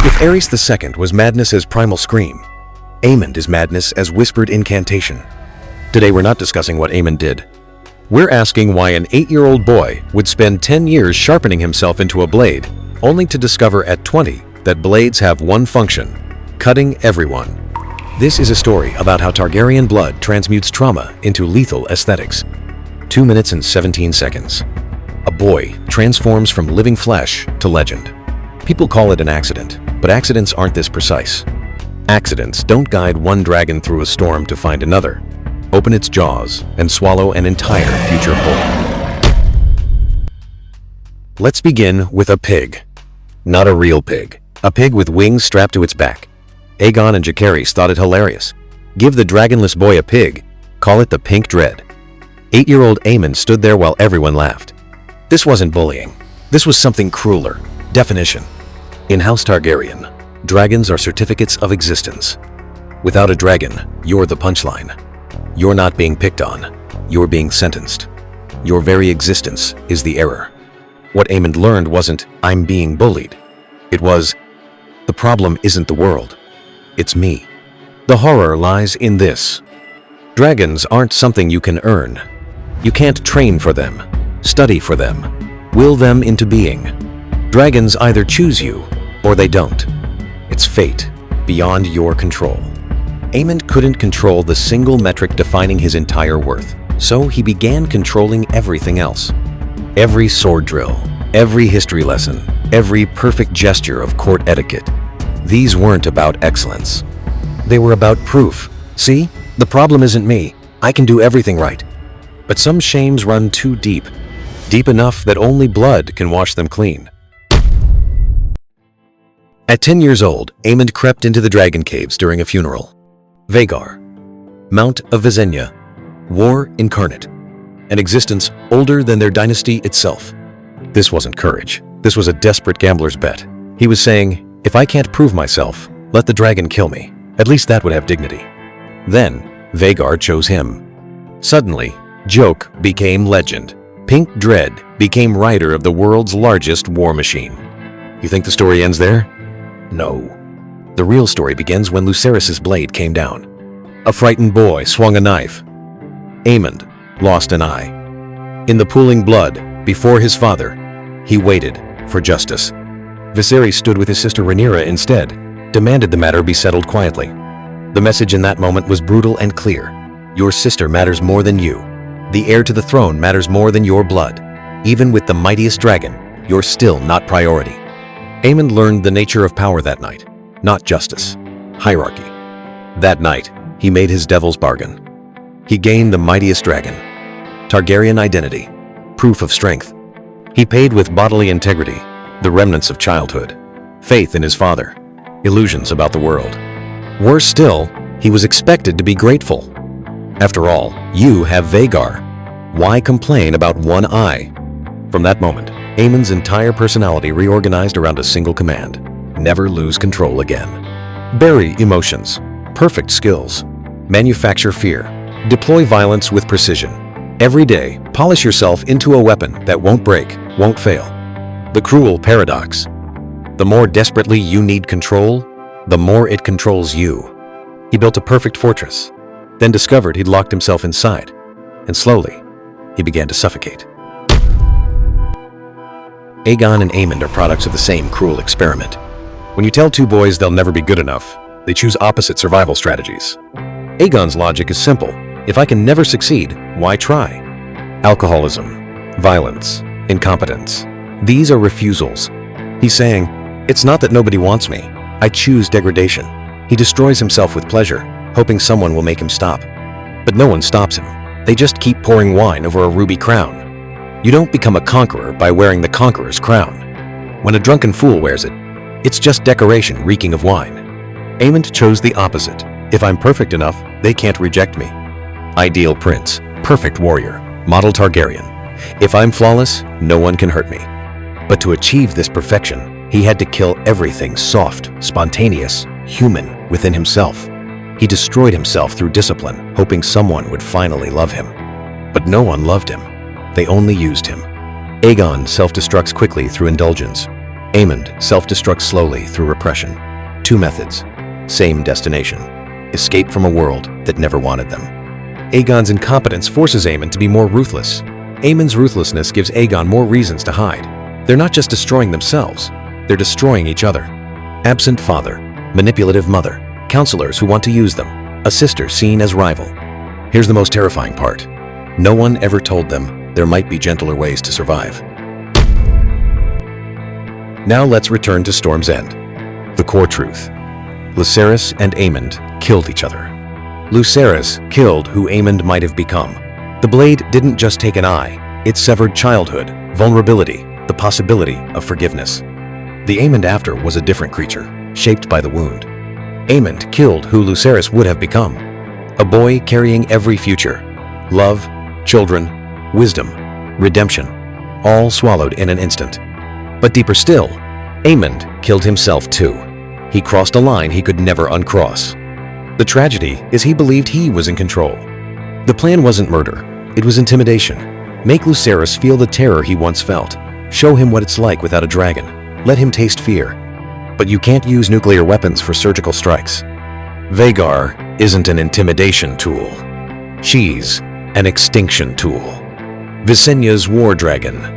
If Aerys II was madness as primal scream, Aemond is madness as whispered incantation. Today we're not discussing what Aemond did. We're asking why an 8-year-old boy would spend 10 years sharpening himself into a blade, only to discover at 20 that blades have one function: cutting everyone. This is a story about how Targaryen blood transmutes trauma into lethal aesthetics. 2 minutes and 17 seconds. A boy transforms from living flesh to legend. People call it an accident, but accidents aren't this precise. Accidents don't guide one dragon through a storm to find another, open its jaws, and swallow an entire future whole. Let's begin with a pig. Not a real pig. A pig with wings strapped to its back. Aegon and Jacaerys thought it hilarious. Give the dragonless boy a pig, call it the Pink Dread. 8-year-old Aemond stood there while everyone laughed. This wasn't bullying. This was something crueler. Definition. In House Targaryen, dragons are certificates of existence. Without a dragon, you're the punchline. You're not being picked on. You're being sentenced. Your very existence is the error. What Aemond learned wasn't, "I'm being bullied." It was, "The problem isn't the world. It's me." The horror lies in this. Dragons aren't something you can earn. You can't train for them, study for them, will them into being. Dragons either choose you, or they don't. It's fate, beyond your control. Aemond couldn't control the single metric defining his entire worth, so he began controlling everything else. Every sword drill, every history lesson, every perfect gesture of court etiquette. These weren't about excellence. They were about proof. See, the problem isn't me. I can do everything right. But some shames run too deep, deep enough that only blood can wash them clean. At 10 years old, Aemond crept into the dragon caves during a funeral. Vhagar, Mount of Visenya, war incarnate, an existence older than their dynasty itself. This wasn't courage. This was a desperate gambler's bet. He was saying, if I can't prove myself, let the dragon kill me. At least that would have dignity. Then, Vhagar chose him. Suddenly, joke became legend. Pink Dread became rider of the world's largest war machine. You think the story ends there? No. The real story begins when Lucerys' blade came down. A frightened boy swung a knife. Aemond lost an eye. In the pooling blood, before his father, he waited for justice. Viserys stood with his sister Rhaenyra instead, demanded the matter be settled quietly. The message in that moment was brutal and clear. Your sister matters more than you. The heir to the throne matters more than your blood. Even with the mightiest dragon, you're still not priority. Aemond learned the nature of power that night, not justice, hierarchy. That night, he made his devil's bargain. He gained the mightiest dragon, Targaryen identity, proof of strength. He paid with bodily integrity, the remnants of childhood, faith in his father, illusions about the world. Worse still, he was expected to be grateful. After all, you have Vhagar. Why complain about one eye? From that moment, Aemond's entire personality reorganized around a single command: never lose control again. Bury emotions, perfect skills, manufacture fear, deploy violence with precision. Every day, polish yourself into a weapon that won't break, won't fail. The cruel paradox. The more desperately you need control, the more it controls you. He built a perfect fortress, then discovered he'd locked himself inside, and slowly, he began to suffocate. Aegon and Aemond are products of the same cruel experiment. When you tell two boys they'll never be good enough, they choose opposite survival strategies. Aegon's logic is simple. If I can never succeed, why try? Alcoholism, violence, incompetence. These are refusals. He's saying, it's not that nobody wants me. I choose degradation. He destroys himself with pleasure, hoping someone will make him stop. But no one stops him. They just keep pouring wine over a ruby crown. You don't become a conqueror by wearing the conqueror's crown. When a drunken fool wears it, it's just decoration reeking of wine. Aemond chose the opposite. If I'm perfect enough, they can't reject me. Ideal prince, perfect warrior, model Targaryen. If I'm flawless, no one can hurt me. But to achieve this perfection, he had to kill everything soft, spontaneous, human within himself. He destroyed himself through discipline, hoping someone would finally love him. But no one loved him. They only used him. Aegon self-destructs quickly through indulgence. Aemond self-destructs slowly through repression. Two methods, same destination. Escape from a world that never wanted them. Aegon's incompetence forces Aemond to be more ruthless. Aemond's ruthlessness gives Aegon more reasons to hide. They're not just destroying themselves, they're destroying each other. Absent father, manipulative mother, counselors who want to use them, a sister seen as rival. Here's the most terrifying part. No one ever told them there might be gentler ways to survive. Now let's return to Storm's End. The core truth. Lucerys and Aemond killed each other. Lucerys killed who Aemond might have become. The blade didn't just take an eye, it severed childhood, vulnerability, the possibility of forgiveness. The Aemond after was a different creature, shaped by the wound. Aemond killed who Lucerys would have become. A boy carrying every future. Love, children, wisdom, redemption, all swallowed in an instant. But deeper still, Aemond killed himself too. He crossed a line he could never uncross. The tragedy is he believed he was in control. The plan wasn't murder, it was intimidation. Make Lucerys feel the terror he once felt. Show him what it's like without a dragon. Let him taste fear. But you can't use nuclear weapons for surgical strikes. Vhagar isn't an intimidation tool. She's an extinction tool. Visenya's war dragon.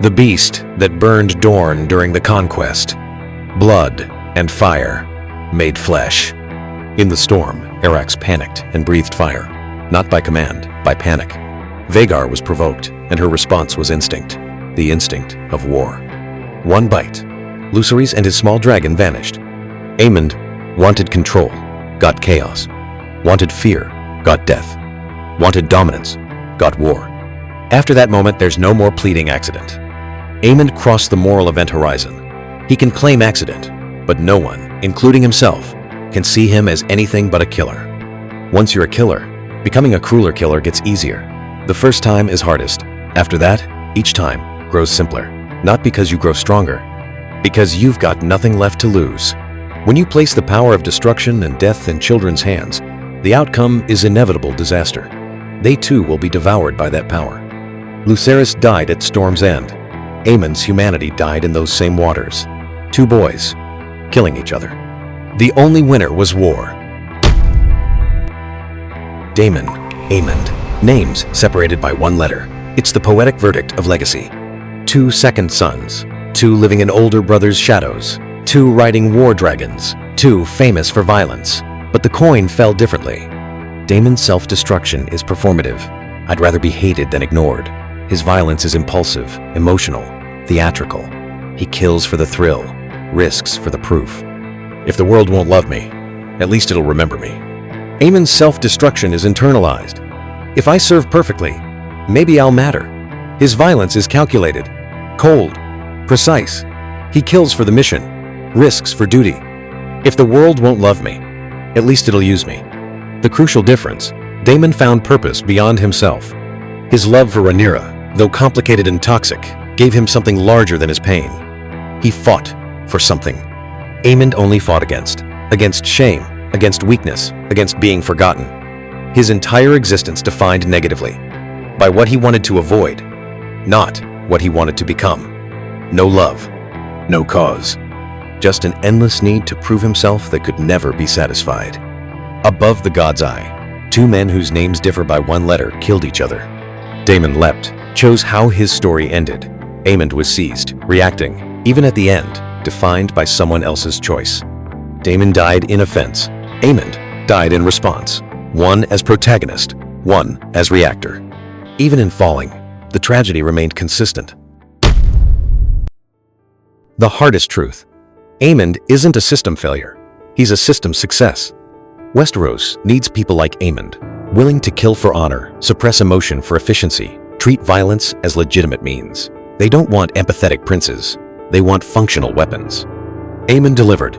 The beast that burned Dorne during the conquest. Blood and fire made flesh. In the storm, Arax panicked and breathed fire. Not by command, by panic. Vhagar was provoked, and her response was instinct. The instinct of war. One bite. Lucerys and his small dragon vanished. Aemond wanted control, got chaos. Wanted fear, got death. Wanted dominance, got war. After that moment, there's no more pleading accident. Aemond crossed the moral event horizon. He can claim accident, but no one, including himself, can see him as anything but a killer. Once you're a killer, becoming a crueler killer gets easier. The first time is hardest. After that, each time grows simpler. Not because you grow stronger, because you've got nothing left to lose. When you place the power of destruction and death in children's hands, the outcome is inevitable disaster. They too will be devoured by that power. Lucerys died at Storm's End. Aemond's humanity died in those same waters. Two boys, killing each other. The only winner was war. Daemon, Aemond, names separated by one letter. It's the poetic verdict of legacy. Two second sons, two living in older brother's shadows, two riding war dragons, two famous for violence. But the coin fell differently. Daemon's self-destruction is performative. I'd rather be hated than ignored. His violence is impulsive, emotional, theatrical. He kills for the thrill, risks for the proof. If the world won't love me, at least it'll remember me. Aemond's self-destruction is internalized. If I serve perfectly, maybe I'll matter. His violence is calculated, cold, precise. He kills for the mission, risks for duty. If the world won't love me, at least it'll use me. The crucial difference, Daemon found purpose beyond himself. His love for Rhaenyra, though complicated and toxic, gave him something larger than his pain. He fought for something. Aemond only fought against shame, against weakness, against being forgotten. His entire existence defined negatively by what he wanted to avoid, not what he wanted to become. No love, no cause, just an endless need to prove himself that could never be satisfied. Above the god's eye, two men whose names differ by one letter killed each other. Daemon leapt, chose how his story ended. Aemond was seized, reacting, even at the end, defined by someone else's choice. Daemon died in offense. Aemond died in response. One as protagonist, one as reactor. Even in falling, the tragedy remained consistent. The hardest truth. Aemond isn't a system failure. He's a system success. Westeros needs people like Aemond, willing to kill for honor, suppress emotion for efficiency, treat violence as legitimate means. They don't want empathetic princes. They want functional weapons. Aemond delivered.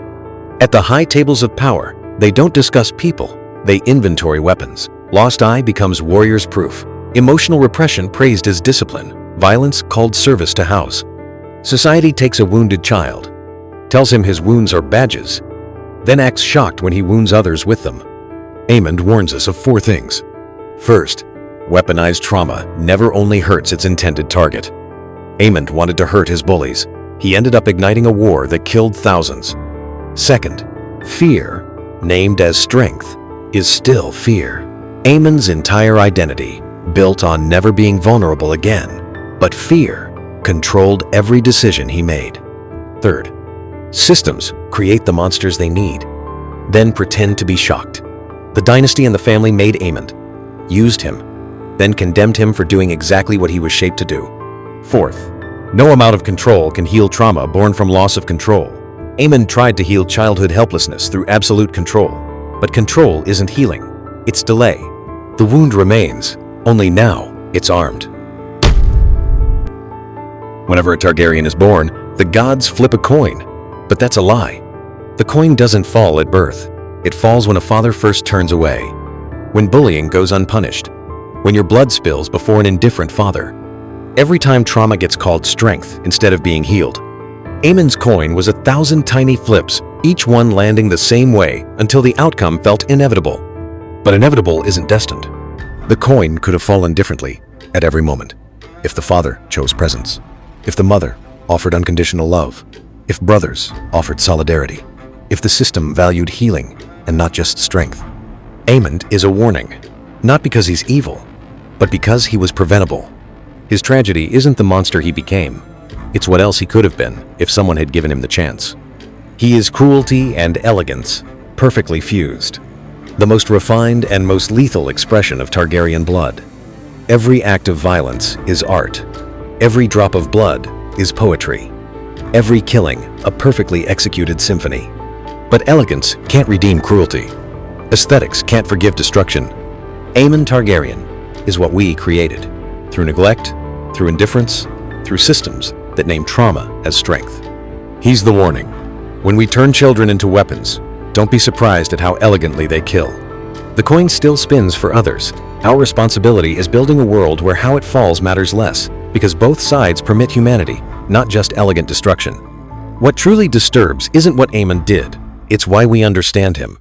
At the high tables of power, they don't discuss people. They inventory weapons. Lost Eye becomes warrior's proof. Emotional repression praised as discipline. Violence called service to house. Society takes a wounded child, tells him his wounds are badges, then acts shocked when he wounds others with them. Aemond warns us of four things. First, weaponized trauma never only hurts its intended target. Aemond wanted to hurt his bullies. he ended up igniting a war that killed thousands. Second, fear, named as strength, is still fear. Aemond's entire identity, built on never being vulnerable again, but fear controlled every decision he made. Third, systems create the monsters they need, then pretend to be shocked. The dynasty and the family made Aemond, used him, then condemned him for doing exactly what he was shaped to do. Fourth, no amount of control can heal trauma born from loss of control. Aemond tried to heal childhood helplessness through absolute control, but control isn't healing, it's delay. The wound remains, only now it's armed. Whenever a Targaryen is born, the gods flip a coin, but that's a lie. The coin doesn't fall at birth. It falls when a father first turns away, when bullying goes unpunished, when your blood spills before an indifferent father. Every time trauma gets called strength instead of being healed. Aemond's coin was 1,000 tiny flips, each one landing the same way until the outcome felt inevitable. But inevitable isn't destined. The coin could have fallen differently at every moment. If the father chose presence, if the mother offered unconditional love, if brothers offered solidarity, if the system valued healing and not just strength. Aemond is a warning, not because he's evil, but because he was preventable. His tragedy isn't the monster he became. It's what else he could have been if someone had given him the chance. He is cruelty and elegance, perfectly fused. The most refined and most lethal expression of Targaryen blood. Every act of violence is art. Every drop of blood is poetry. Every killing a perfectly executed symphony. But elegance can't redeem cruelty. Aesthetics can't forgive destruction. Aemond Targaryen is what we created, through neglect, through indifference, through systems that name trauma as strength. He's the warning. When we turn children into weapons, don't be surprised at how elegantly they kill. The coin still spins for others. Our responsibility is building a world where how it falls matters less, because both sides permit humanity, not just elegant destruction. What truly disturbs isn't what Aemond did, it's why we understand him.